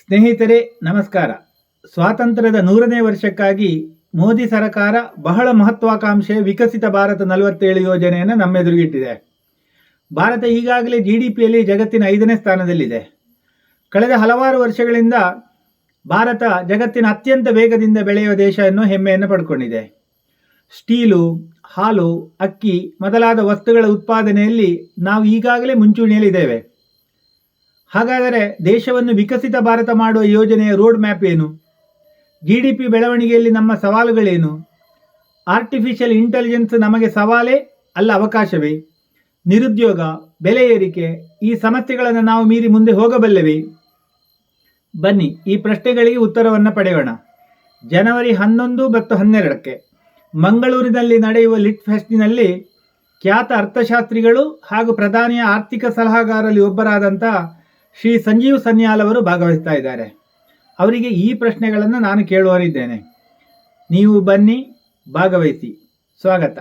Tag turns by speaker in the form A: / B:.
A: ಸ್ನೇಹಿತರೆ ನಮಸ್ಕಾರ. ಸ್ವಾತಂತ್ರ್ಯದ 100ನೇ ವರ್ಷಕ್ಕಾಗಿ ಮೋದಿ ಸರ್ಕಾರ ಬಹಳ ಮಹತ್ವಾಕಾಂಕ್ಷೆಯ ವಿಕಸಿತ ಭಾರತ 47 ಯೋಜನೆಯನ್ನು ನಮ್ಮೆದುರಿಗಿಟ್ಟಿದೆ. ಭಾರತ ಈಗಾಗಲೇ GDPಯಲ್ಲಿ ಜಗತ್ತಿನ 5ನೇ ಸ್ಥಾನದಲ್ಲಿದೆ. ಕಳೆದ ಹಲವಾರು ವರ್ಷಗಳಿಂದ ಭಾರತ ಜಗತ್ತಿನ ಅತ್ಯಂತ ವೇಗದಿಂದ ಬೆಳೆಯುವ ದೇಶ ಎನ್ನುವ ಹೆಮ್ಮೆಯನ್ನು ಪಡ್ಕೊಂಡಿದೆ. ಸ್ಟೀಲು, ಹಾಲು, ಅಕ್ಕಿ ಮೊದಲಾದ ವಸ್ತುಗಳ ಉತ್ಪಾದನೆಯಲ್ಲಿ ನಾವು ಈಗಾಗಲೇ ಮುಂಚೂಣಿಯಲ್ಲಿದ್ದೇವೆ. ಹಾಗಾದರೆ ದೇಶವನ್ನು ವಿಕಸಿತ ಭಾರತ ಮಾಡುವ ಯೋಜನೆಯ ರೋಡ್ ಮ್ಯಾಪ್ ಏನು? GDP ಬೆಳವಣಿಗೆಯಲ್ಲಿ ನಮ್ಮ ಸವಾಲುಗಳೇನು? ಆರ್ಟಿಫಿಷಿಯಲ್ ಇಂಟೆಲಿಜೆನ್ಸ್ ನಮಗೆ ಸವಾಲೇ ಅಲ್ಲ ಅವಕಾಶವೇ? ನಿರುದ್ಯೋಗ, ಬೆಲೆ ಏರಿಕೆ ಈ ಸಮಸ್ಯೆಗಳನ್ನು ನಾವು ಮೀರಿ ಮುಂದೆ ಹೋಗಬಲ್ಲೆವೇ? ಬನ್ನಿ ಈ ಪ್ರಶ್ನೆಗಳಿಗೆ ಉತ್ತರವನ್ನು ಪಡೆಯೋಣ. ಜನವರಿ 11 ಮತ್ತು 12ಕ್ಕೆ ಮಂಗಳೂರಿನಲ್ಲಿ ನಡೆಯುವ ಲಿಟ್ ಫೆಸ್ಟಿನಲ್ಲಿ ಖ್ಯಾತ ಅರ್ಥಶಾಸ್ತ್ರಿಗಳು ಹಾಗೂ ಪ್ರಧಾನಿಯ ಆರ್ಥಿಕ ಸಲಹಾಗಾರರಲ್ಲಿ ಒಬ್ಬರಾದಂಥ ಶ್ರೀ ಸಂಜೀವ್ ಸನ್ಯಾಲ್ ಅವರು ಭಾಗವಹಿಸ್ತಾ ಇದ್ದಾರೆ. ಅವರಿಗೆ ಈ ಪ್ರಶ್ನೆಗಳನ್ನು ನಾನು ಕೇಳುವರಿದ್ದೇನೆ. ನೀವು ಬನ್ನಿ, ಭಾಗವಹಿಸಿ. ಸ್ವಾಗತ.